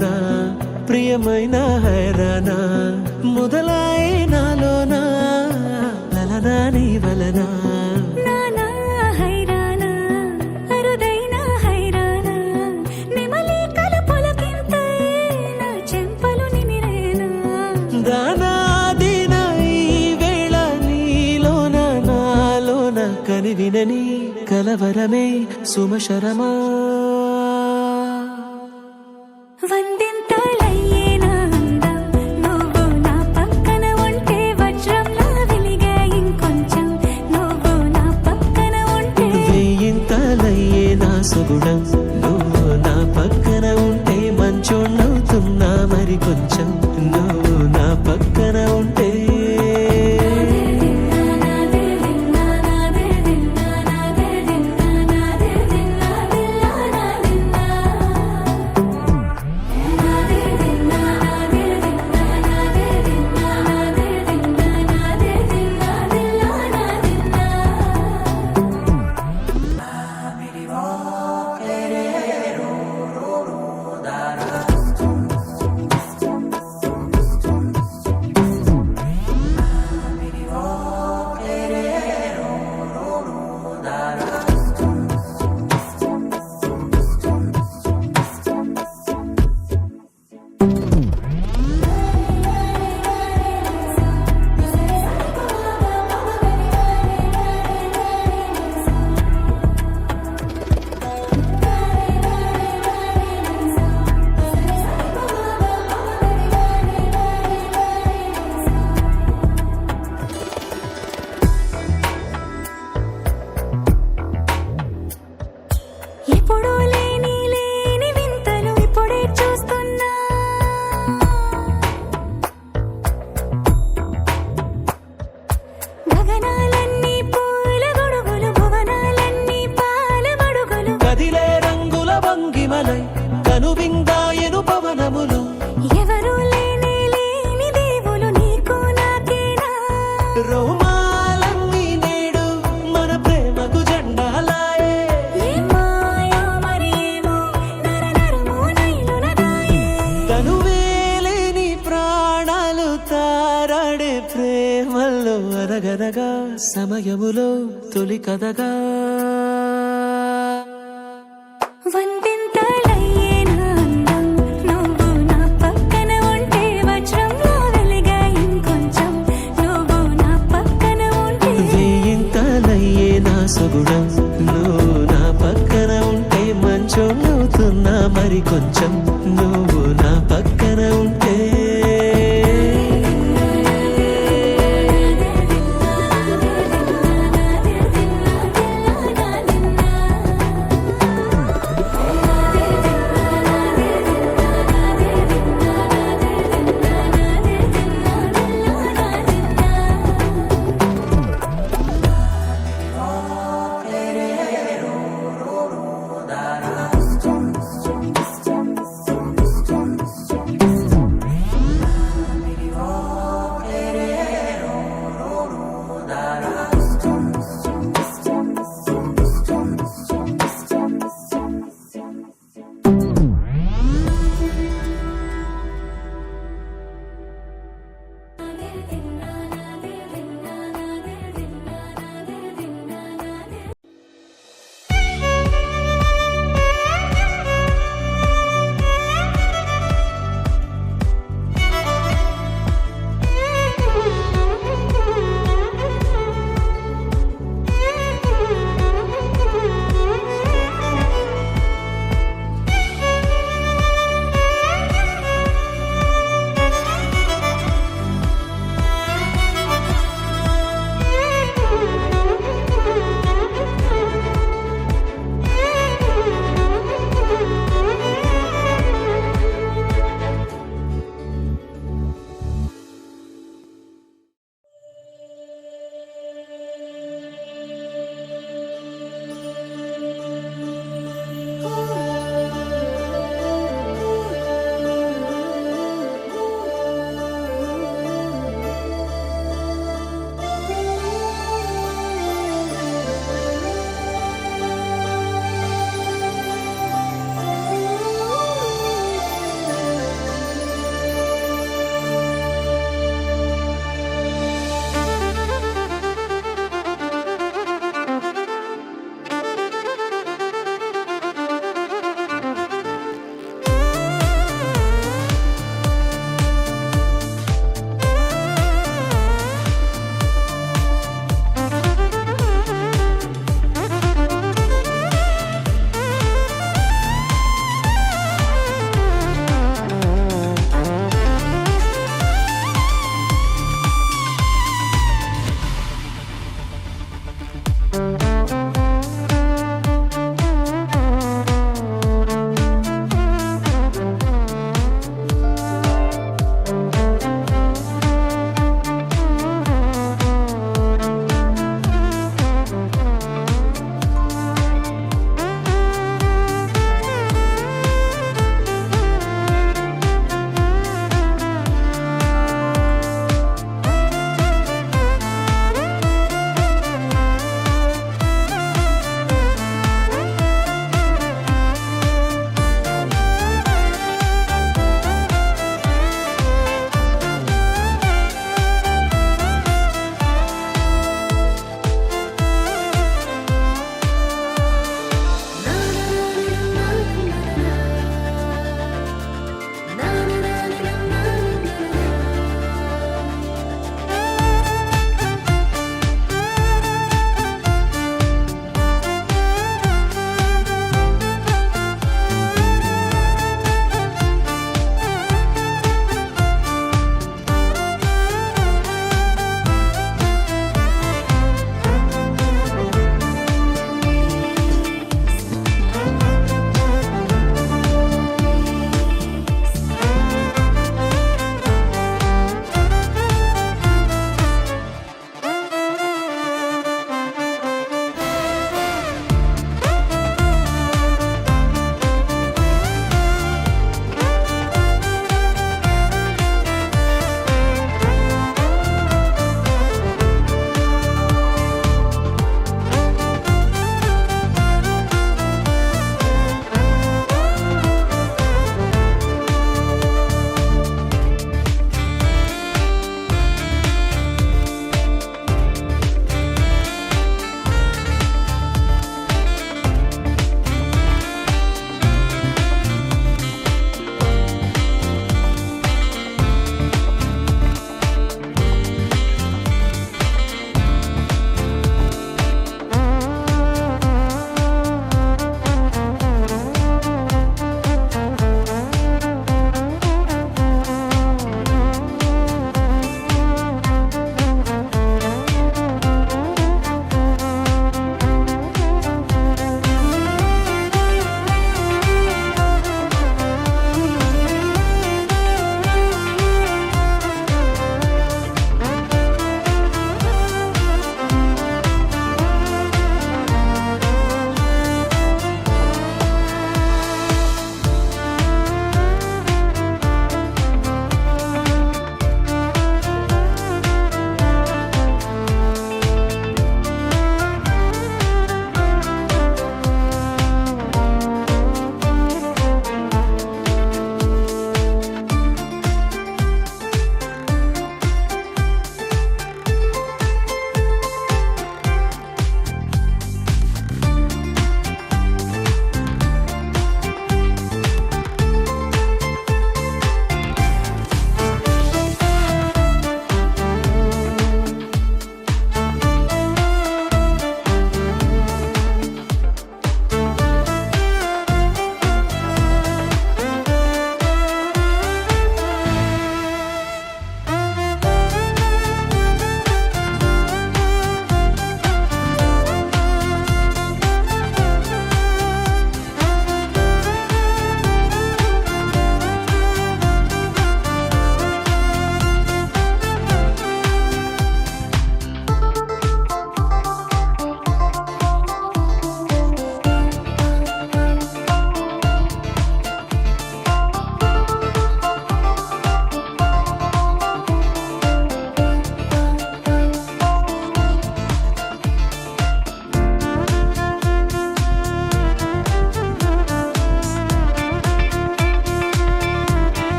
హైరానా ప్రియమైన హైరానా మొదలాయే నాలోనా లలనా నీ వలనా నానా హైరానా అరుదైన హైరానా నెమలి కలుపులకింతై నా చెంపలు నిమిరేనా దానాదిన ఈ వేళ నీలోన నాలోన కనివినని కలవరమే సుమశరమా వందింతలయ్యేనా అందం నువ్వు నా పక్కన ఉంటే వజ్రంలా వెలిగే ఇంకొంచెం నువ్వు నా పక్కన ఉంటే వేయింతలయ్యే నా సుగుణం నువ్వు నా పక్కన ఉంటే మంచోళ్ళవుతున్నా మరి కొంచెం నువ్వు నా పక్కన ఉంటే ఎప్పుడూ లేని వింతలు ఇప్పుడే చూస్తున్నా గగనాలన్నీ పూల గొడుగులు భువనాలన్నీ పాల మడుగులు కదిలే రంగుల భంగిమలై కనువిందాయను పవనములు ఎవరూ లేని దేవులు నీకు నాకేనా రోమాలన్నీ నేడు మన ప్రేమకు జెండాలాయే ఏ మాయో మరి ఏమో నరనరమో నైలునదాయే తనువేలేని ప్రాణాలు తారాడే ప్రేమల్లో అరగరగా సమయములో తొలి కథగా వందింతలయ్యేనా అందం నువ్వు నా పక్కన ఉంటే వజ్రంలా వెలిగే ఇంకొంచెం నువ్వు నా పక్కన ఉంటే వేయింతలయ్యే నా సుగుణం నువ్వు నా పక్కన ఉంటే మంచోళ్ళవుతున్నా మరి కొంచెం నువ్వు నా పక్కన ఉంటే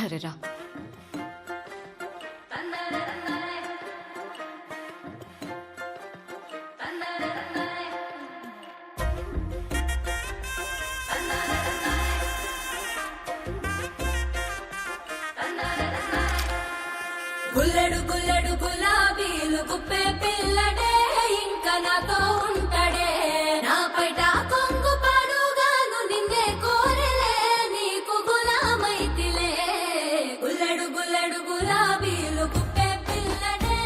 సరేరా. గుల్లెడు గుల్లెడు గులాబీలు గుప్పే పిల్లడే ఇంకా నాతో ఉంటాడే నా పైట కొంగు పాడుగాను నిన్నే కోరలే నీకు గులామైతిలే గుల్లెడు గుల్లెడు గులాబీలు గుప్పే పిల్లడే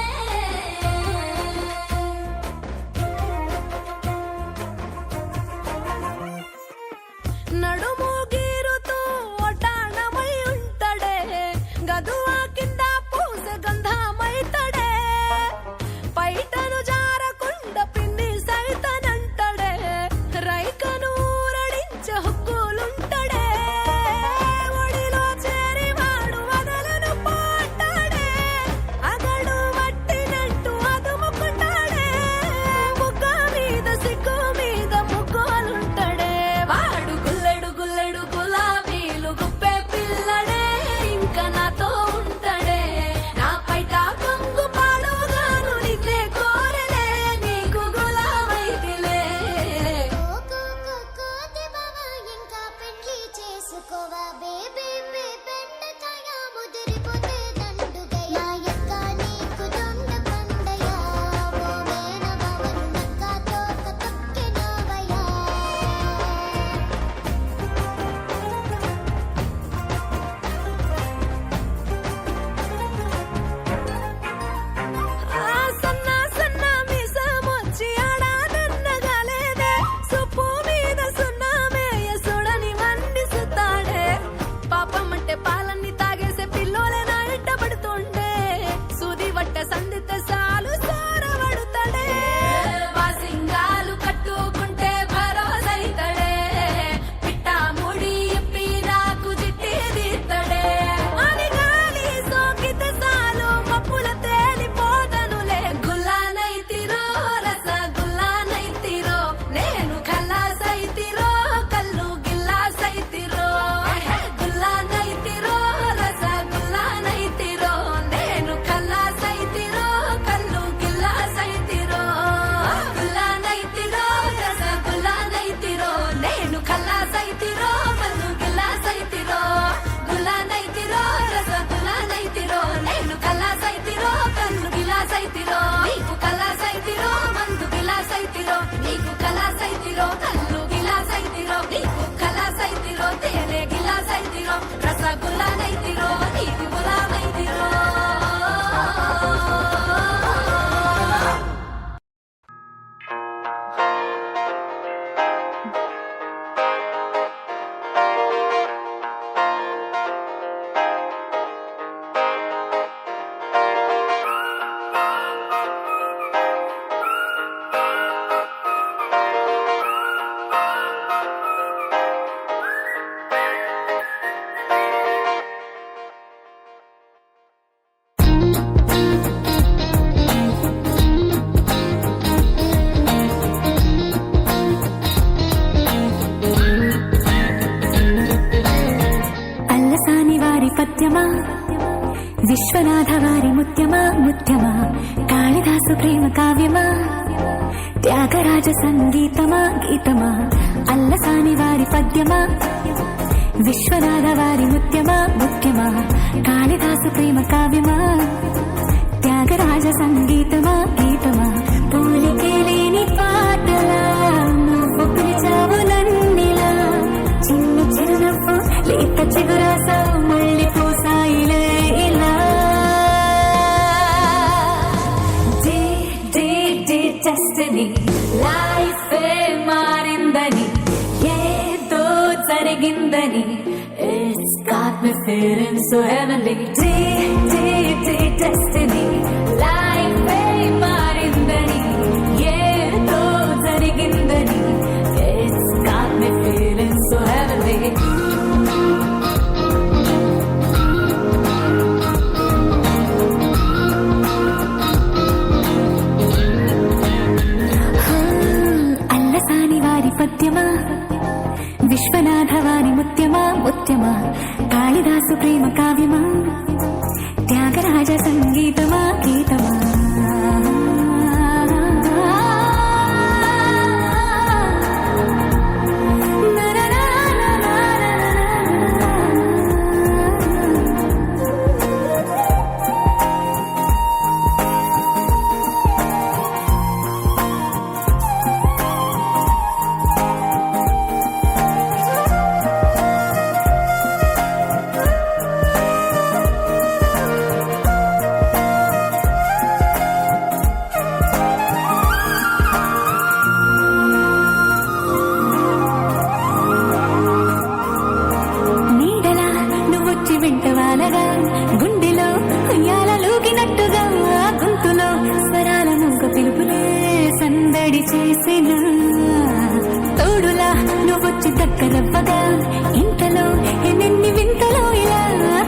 నడుము గీరుతూ ఒటానమై ఉంటాడే గదువా కింద పూస గంధమైతడే పైటను జారకుండ పిండి సైతనంటడే రైకను ఊరడించ హుక్కులుంటడే ఒడిలో చేరి వాడు వదలను పోటాడే అగడు వట్టినట్టు అదుముకుంటాడే బుగ్గ మీద సిగ్గు మీద ముగ్గులుంటడే వాడు గుల్లెడు గుల్లెడు గులాబీలు గుప్పే పిల్లడే ఇంకా నాతో ఉంటాడే నా పైట కొంగు పాడుగాను నిన్నే కోరలే నీకు గులామైతిలే కోతి బావా ఇంకా పెళ్లి చేసుకోవా బేబీ బెండకాయ ముదిరిపోతే దండుగయా ఎక్క నీకు దొండ పండయా ఓ మేన బావను నక్కతో తొక్కినవయా ఆ సన్న సన్న మీసమొచ్చి ఆడాదన్నగాలేదే సుప్పు మీద సున్నామేయ సుడని వండిస్తాడే పాపమంటే పాలన్నీ తాగేసే పిల్లోలే నా ఇట్ట పడుతుండే సూది వట్ట సందితే సాలు సారవడుతాడే వాసింగాలు కట్టుకుంటే భరోసైతడే పిట్ట ముడి ఇప్పి నాకు జిట్టి తీస్తడే అని గాలి సోకితే సాలు మప్పుల తేలిపోదనులే గుల్లానైతిరో రస గుల్లానైతిరో నేను ఖల్లాసైతిరో కల్లు గిల్లాసైతిరో గుల్లానైతిరో రస గుల్లానైతిరో నేను ఖల్లాసైతిరో కల్లు గిల్లాసైతిరో గుల్లానైతిరో రస గుల్లానైతిరో నేను ఖల్లాసైతిరో కల్లు గిల్లాసైతిరో గుల్లానైతిరో రస గుల్లానైతిరో నేను ఖల్లాసైతిరో కల్లు గిల్లాసైతిరో నీకు ఖల్లాసైతిరో మందు గిల్లాసైతిరో నీకు ఖల్లాసైతిరో కల్లు గిల్లాసైతిరో నీకు ఖల్లాసైతిరో తేనె గిల్లాసైతిరో రసగుల్లానైతిరో నీకు గులామైతిరో అల్లసాని వారి పద్యమా విశ్వనాథ వారి ముత్యమా ముత్యమా కాళిదాసు ప్రేమ కావ్యమా త్యాగరాజ సంగీతమా గీతమా అల్లసాని వారి పద్యమా విశ్వనాథ వారి ముత్యమా ముత్యమా కాళిదాసు ప్రేమ కావ్యమా త్యాగరాజ సంగీతమా గీతమా పోలికే లేని పాటలా నువ్వు పిలిచావు నన్నిలా చిన్న చిరునవ్వు లేత చిగురాసా మళ్ళీ పూసాయిలే ఇలా డెస్టినీ లైఫ్ మారిందని ఏదో జరిగిందని It's got me feeling so heavenly destiny life మారిందని ఏదో జరిగిందని It's got me feeling so heavenly Allasani వారి పద్యమా విశ్వనాథ వారి ముత్యమా ముత్యమా కాళిదాసు ప్రేమ కావ్యమా త్యాగరాజ సంగీతమా గీతమా నీడలా నువ్వొచ్చి వెంట వాలగా గుండెలో ఉయ్యాలూగినట్టుగా గొంతులో స్వరాల మూగ పిలుపులే సందడి చేసిన తోడులా నువ్వొచ్చి దగ్గరవ్వగా ఇంతలో ఎన్నెన్ని వింతలో ఇలా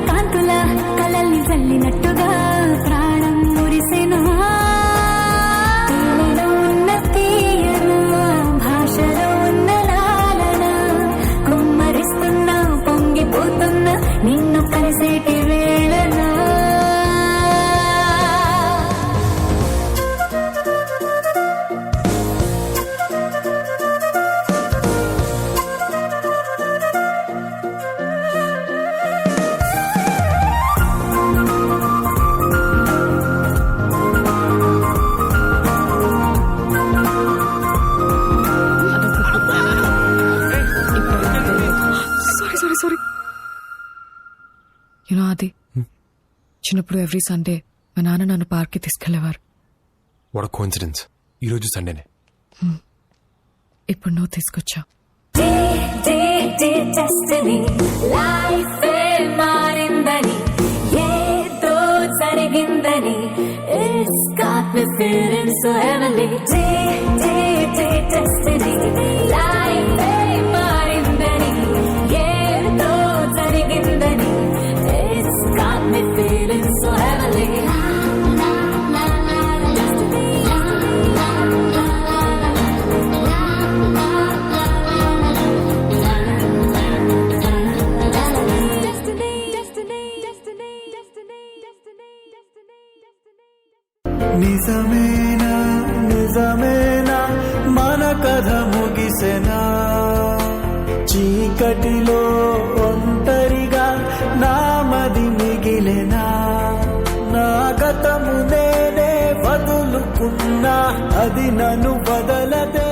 కాంతులా కలల్ని చల్లినట్టుగా ప్రాణం మురిసెను తేనెలో ఉన్న తీయన భాషలో ఉన్న లాలన కుమ్మరిస్తున్నా పొంగిపోతున్నా నిన్ను కలిసేటి వేళనా సారీ యునో అది చిన్నప్పుడు ఎవ్రీ సండే మా నాన్న నన్ను పార్క్కి తీసుకెళ్లేవారు. వాట్ కోఇన్సిడెన్స్, ఈ రోజు సండేనే. ఇప్పుడు నువ్వు తీసుకొచ్చా. destiny life మారిందని ఏదో జరిగిందని it's got me feeling so heavenly destiny life మారిందని ఏదో జరిగిందని it's got me feeling so heavenly నిజమేనా నిజమేనా మన కథ ముగిసెనా చీకటిలో ఒంటరిగా నామది మిగిలెనా నా గతము నేనే వదులుకున్నా అది నన్ను వదలదే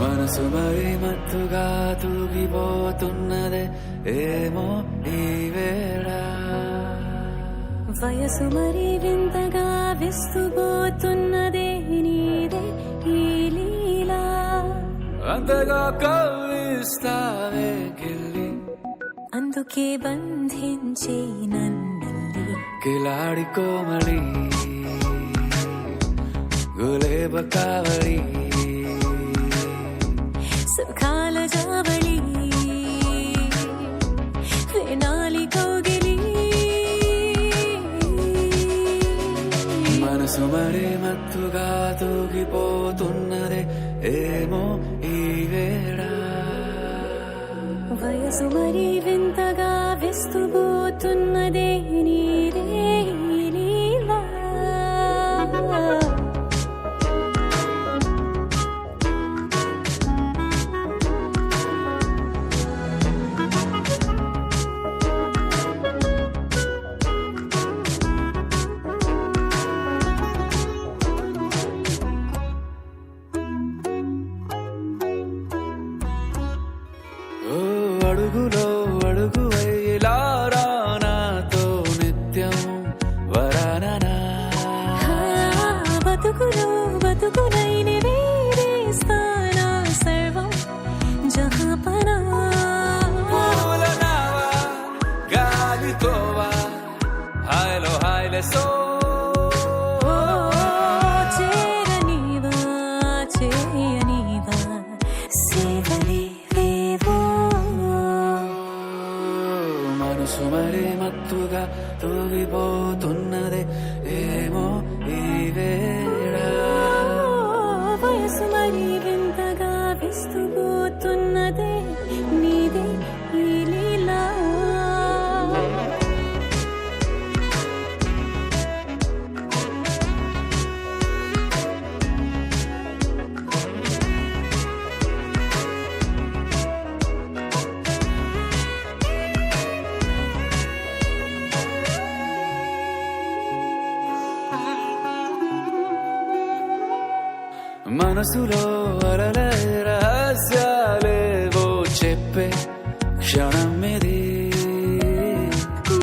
మనసు మరి మత్తుగా తూగిపోతున్నదే ఏమో ఈ వేళ వయసు మరి వింతగా విస్తుపోతున్నదే నీదే ఈ లీలా అంతగా కవ్విస్తావే గిల్లి అందుకే బంధించే నన్నల్లి కిలాడి కోమలి గులేబ కావలి సుఖాల జావళి వేనాలి కౌగిలి మనసు మరి మత్తుగా తూగిపోతున్నదే ఏమో ఈ వేళ వయసు మరి వింతగా విస్తుపోతున్నదే నీదే ఈ లీలా ఓ అడుగులో అడుగు వేలారా నాతో నిత్యం వరాననా బతుకులో బతుకులైన వేరేస్తానా సర్వం జహాపనా పూలనావా గాలితోవా హాయ్లో హాయ్లే సో చేరనివా చేయనివా సేవలేవేవో మనసు మరి మత్తుగా తూగిపోతున్నదే ఏమో ఈ వేళ వయసు మరి వింతగా విస్తుపోతున్నదే నీదే ఈ లీలా మనసులో అలలే రహస్యాలేవో చెప్పే క్షణం ఇది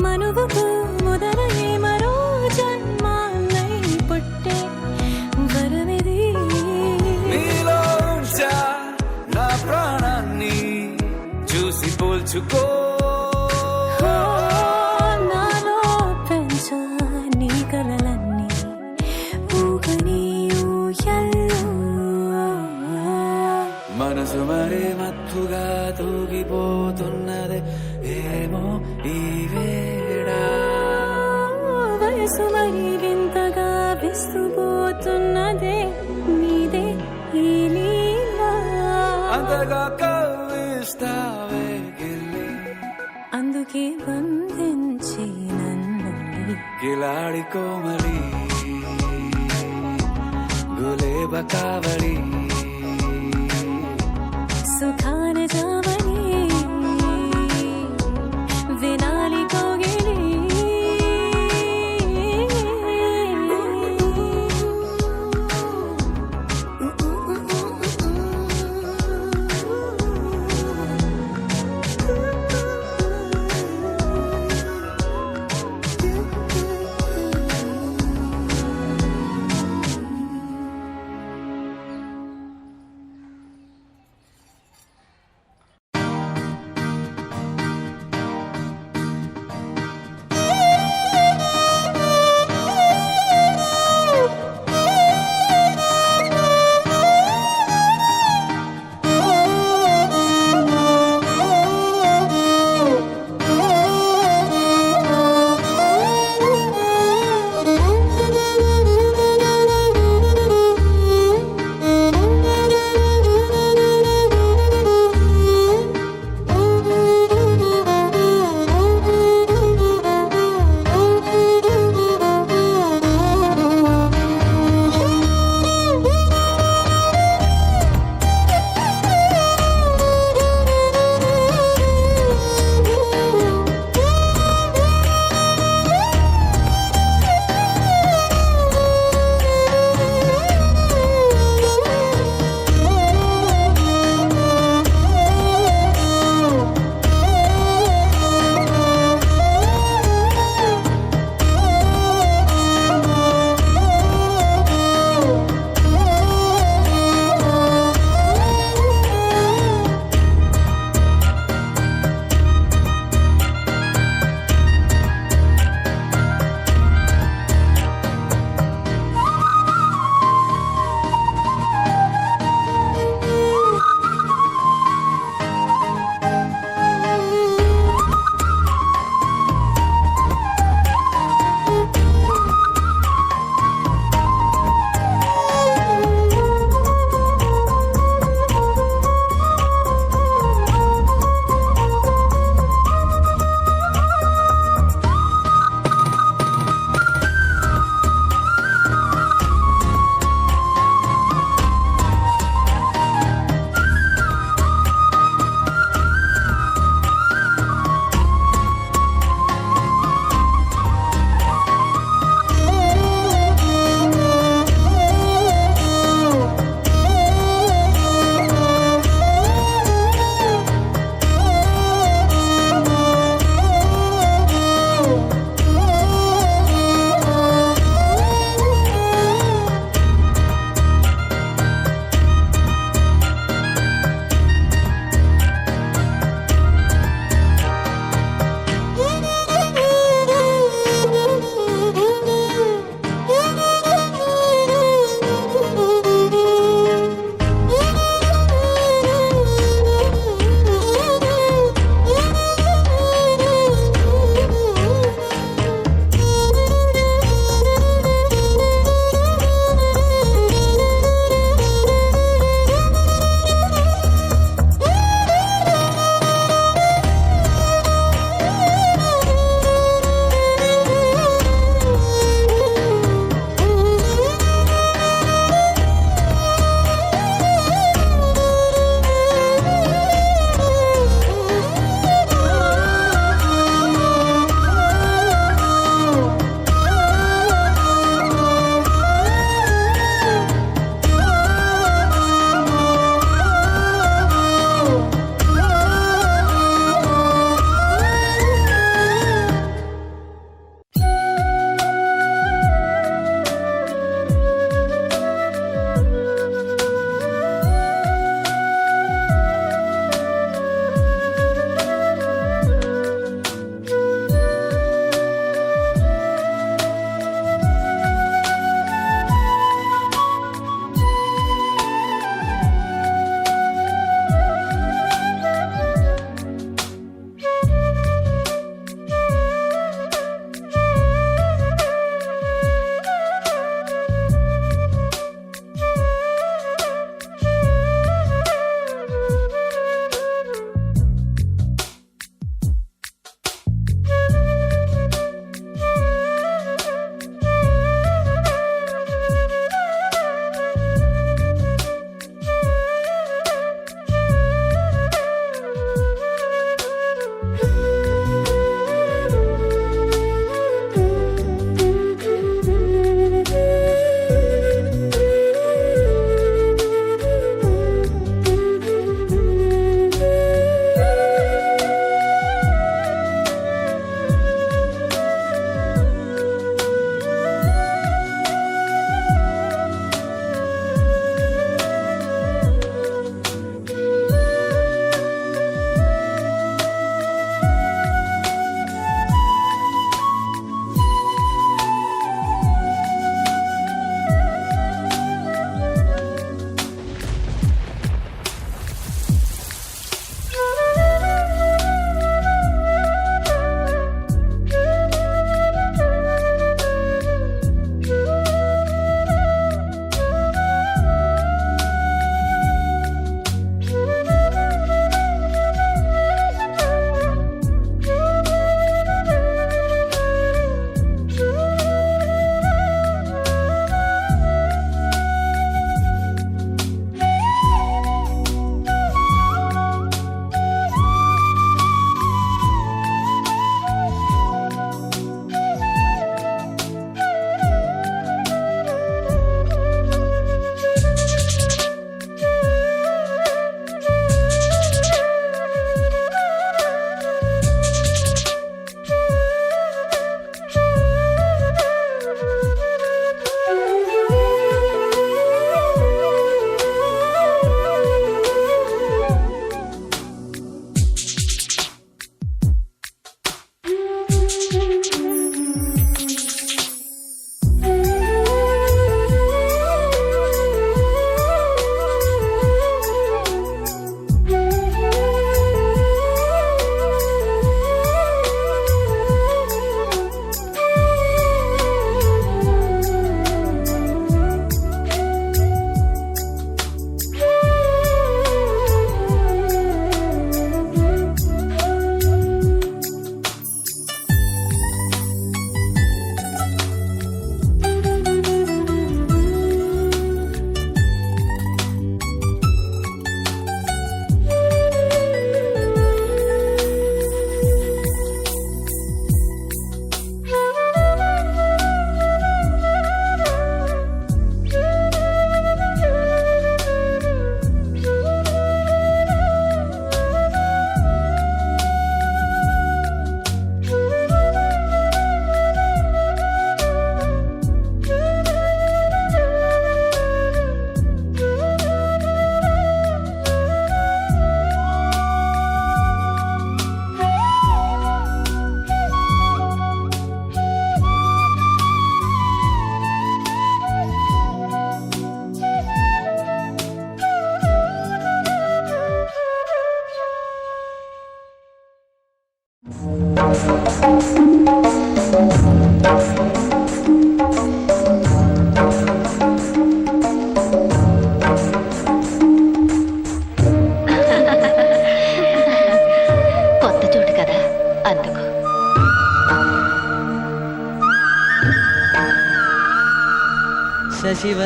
మనువుకు మొదలయ్యే మరో జన్మాన్నై పుట్టే వరమిది నీలో ఉంచా నా ప్రాణాన్ని చూసి పోల్చుకో నాలో పెంచా నీ కలలన్నీ ఊగని ఊయల్లో మనసు మరి మత్తుగా తూగిపోతున్నదే ఏమో ఈ వేళ వయసు మరి వింతగా విస్తుపోతున్నదే నీదే ఈ లీలా అంతగా కవ్విస్తావే గిల్లి అందుకే బంధించి నన్నల్లి కిలాడి కోమలి గులేబ కావలి సుఖాన జావని వినాలి కౌగిలి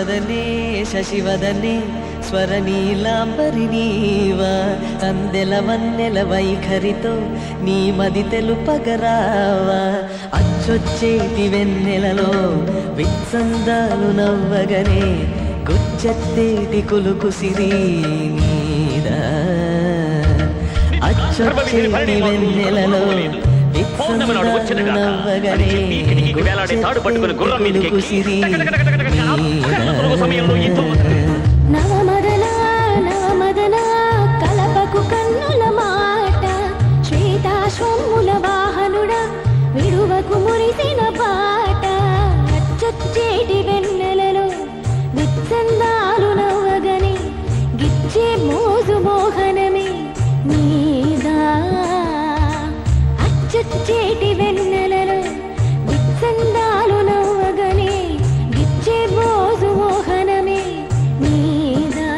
శశివదనే శశివదనే స్వరనీలాంబరి నీవా అందెల వన్నెల వైఖరితో నీ మది తెలుపగరావా అచ్చొచ్చేటి వెన్నెలలో విత్సందాలు నవ్వగనే గుచ్చెత్తేటి కులుకు సిరి నీదా అచ్చొచ్చేటి వెన్నెలలో విత్సందాలు నవ్వగనే గుచ్చెత్తేటి కులుకు సిరి నవమదన నవమదన కలపకు కన్నుల మాట శ్వేతాశ్వముల వాహనుడ విడువకు మురిసిన పాట అచ్చొచ్చేటి వెన్నెలలో విత్సందాలు నవ్వగని గిచ్చే మోజు మోహనమే నీదా అచ్చొచ్చేటి వెన్నెలలో విత్సందాలు నవ్వగని గిచ్చే మోజు మోహనమే నీదా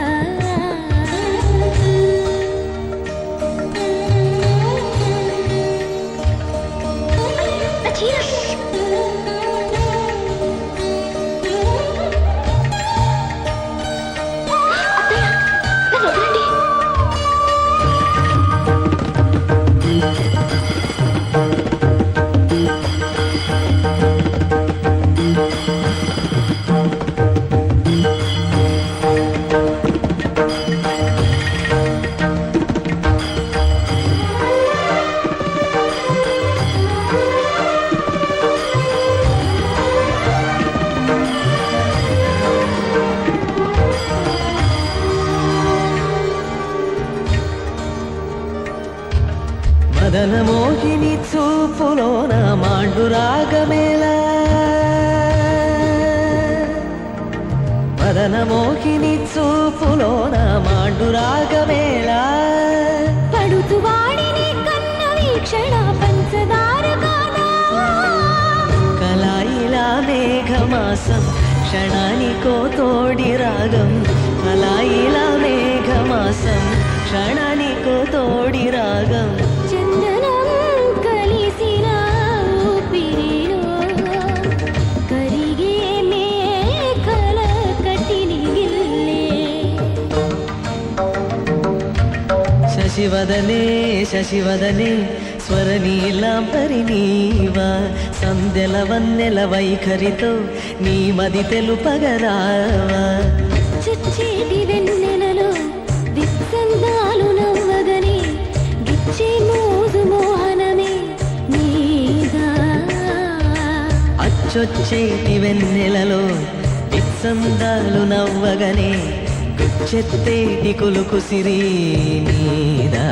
మదన మోహిని చూపులోన మాండు రాగమేలా మదన మోహిని చూపులోన మాండు రాగమేలా పడుతు వాడిని కన్న వీక్షణ పంచదార కానా కలాయిలా మేఘమాసం క్షణానికో తోడి రాగం కలాయిలా మేఘమాసం క్షణానికో తోడి రాగం చందనం కలిసిన ఊపిరిలో కరిగే మేఘల కటిని గిల్లే శశివదనే శశివదనే స్వరనీలాంబరి నీవా సందెల వన్నెల వైఖరితో నీ మది తెలుపగరావా చచ్చేటి వెన్నెలలో విత్సందాలు నవ్వగని గిచ్చే మోజు మోహనమే నీదా అచ్చొచ్చేటి వెన్నెలలో విత్సందాలు నవ్వగనే గుచ్చెత్తేటి కులుకు సిరి నీదా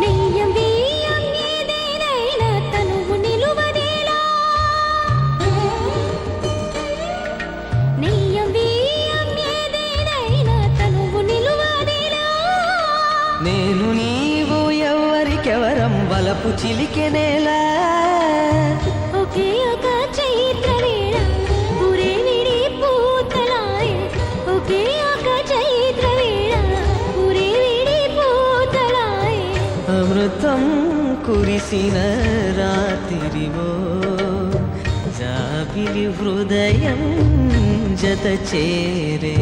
నెయ్యం వేయం ఏదేనైనా తనువు నిలువదేలా నెయ్యం వేయం ఏదేనైనా తనువు నిలువదేలా నేను నీవు ఎవరికెవరం వలపు చిలికెనేలా ఒకే ఒక చైత్ర వేళ పురే విడి పూతలాయ ఒకే ఒక చైత్ర వేళ పురే విడి పూతలాయ అమృతం కురిసిన రాత్రివో జాబిలి హృదయం జత చేరే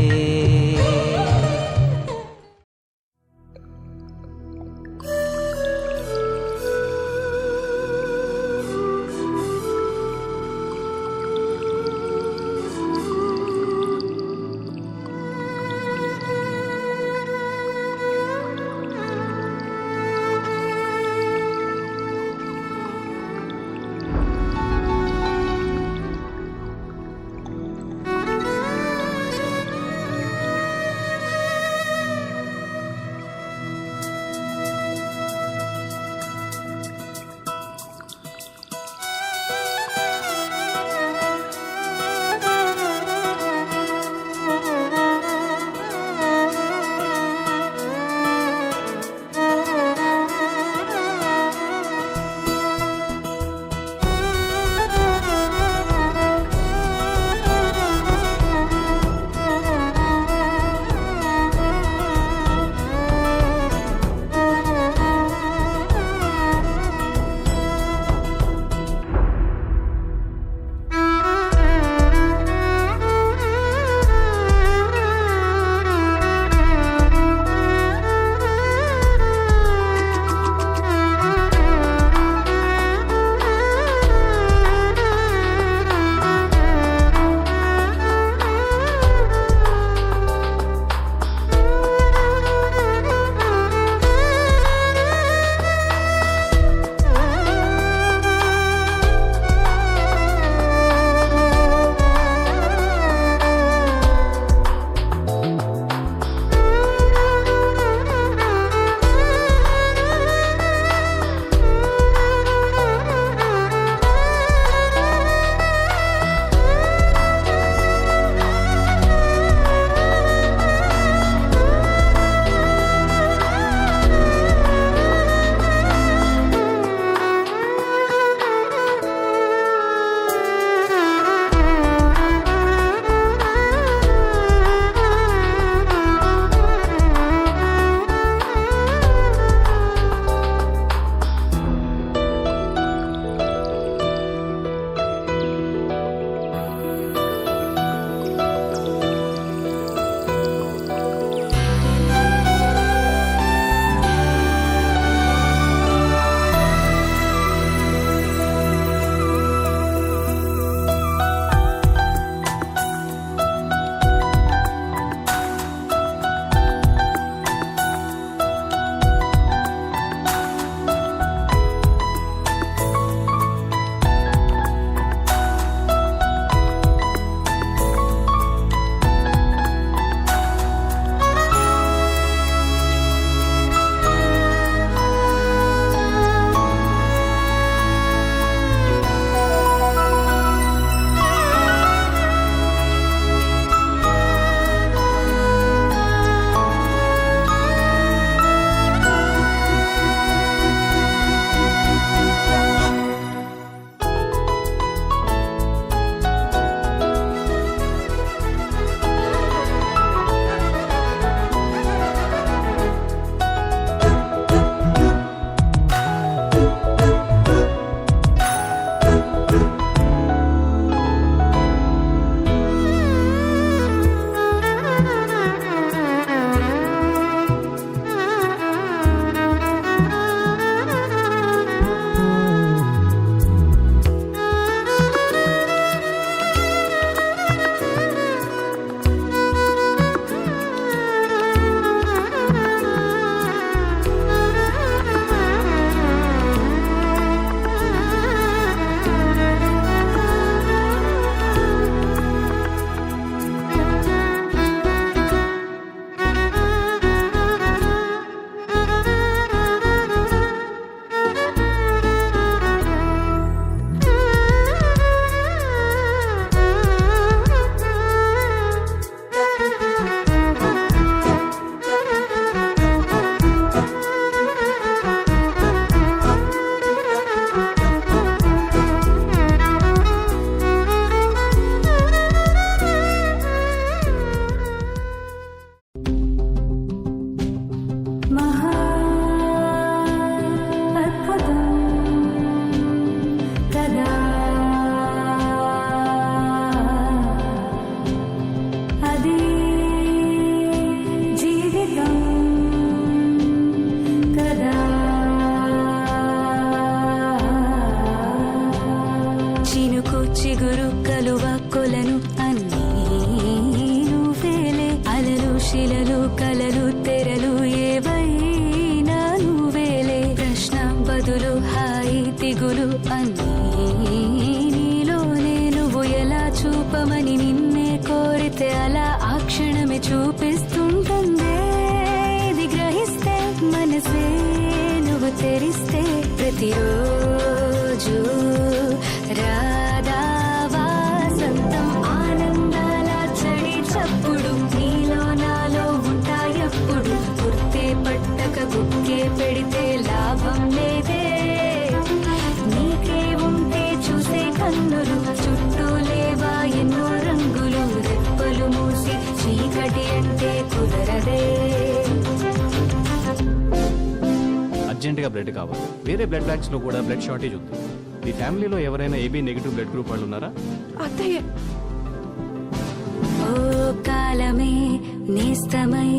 చిగురు కలువ కొలను అన్నీ నువ్వేలే అలలు శిలలు కలలు తెరలు ఏవైనా నువ్వేలే ప్రశ్న బదులు హాయి దిగులు అన్నీ నీలోనే నువ్వు ఎలా చూపమని నిన్నే కోరితే అలా ఆ క్షణమే చూపిస్తుంటుందే ఇది గ్రహిస్తే మనసే నువ్వు తెరిస్తే ప్రతిరోజు రాధా వాసంతం ఆనందాల చడి చప్పుడు నీలో నాలో ఉంటాయప్పుడు గుర్తే పట్టక గుక్కే పెడితే లాభం లేదే నీకే ఉంటే చూసే కన్నులు చుట్టూ లేవా ఎన్నో రంగులు రెప్పలు మూసి చీకటి అంటే కుదరదే అర్జెంటుగా బ్లడ్ కావాలి. వేరే బ్లడ్ బ్యాంక్స్ లో కూడా బ్లడ్ షార్టేజ్ ఉంది. మీ ఫ్యామిలీలో ఎవరైనా ఏబీ నెగిటివ్ బ్లడ్ గ్రూప్ వాళ్ళు ఉన్నారా? అత్తయ్య ఓ కాలమే నేస్తమై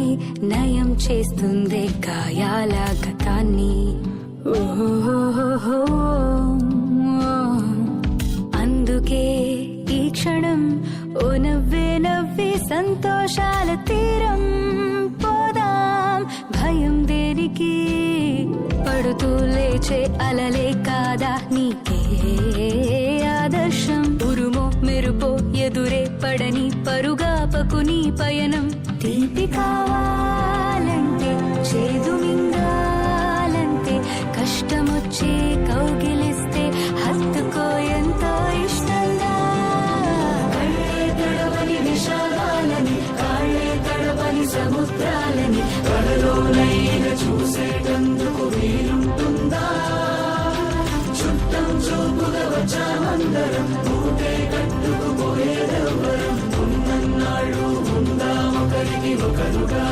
నయం చేస్తుంది గాయాల గతాన్ని ఓహో అందుకే ఈ క్షణం ఓ నవ్వే నవ్వి సంతోషాల తీరం పోదాం భయం దేనికి పడుతూ లేచే అలలే కాదా నీకే ఆదర్శం ఉరుమో మెరుపో ఎదురే పడని పరుగాపకు నీ పయనం తీపి కావాలంటే చేదు మింగాలంటే కష్టమొచ్చే కౌగిలిస్తే హత్తుకో ఎంతో ఇష్టంగా కళ్ళే తడవని విషాదాలని కాళ్ళే తడవని సముద్రాలని కడలోనైన చూసేటందుకు వీలుంటుందా చుట్టం చూపుగా వచ్చామందరం ఊటే కట్టుకుపోయేదెవ్వరం ఉన్నన్నాళ్ళు ఉందామొకరికి ఒకరుగా